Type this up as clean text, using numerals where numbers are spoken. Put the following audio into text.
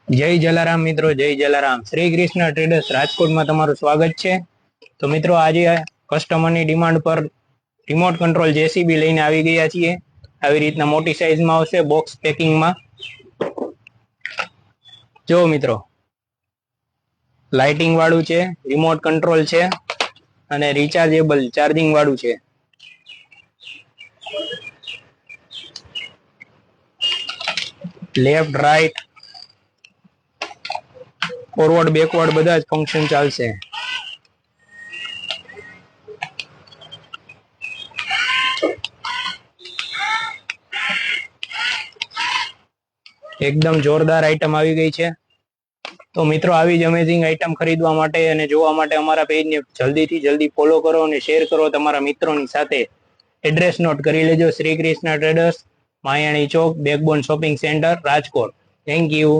જય જલારામ મિત્રો, જય જલારામ. શ્રી કૃષ્ણ ટ્રેડર્સ રાજકોટમાં તમારું સ્વાગત છે. તો મિત્રો, આજે કસ્ટમરની ડિમાન્ડ પર રિમોટ કંટ્રોલ જેસીબી લઈને આવી ગયા છીએ. આવી રીતના મોટી સાઈઝમાં આવશે, બોક્સ પેકિંગમાં. જો મિત્રો, લાઇટિંગ વાળું છે, રિમોટ કંટ્રોલ છે અને રિચાર્જેબલ ચાર્જિંગ વાળું છે. લેફ્ટ, રાઈટ, ફોરવર્ડ, બેકવર્ડ બધા જ ફંક્શન ચાલશે. એકદમ જોરદાર આઈટમ આવી ગઈ છે. તો મિત્રો, આવી જ અમેઝિંગ આઈટમ ખરીદવા માટે અને જોવા માટે અમારા પેજને જલ્દીથી જલ્દી ફોલો કરો અને શેર કરો તમારા મિત્રોની સાથે. એડ્રેસ નોટ કરી લેજો: Shri Krishna traders, Mayani Chowk, backbone shopping centre, Rajkot. Thank you.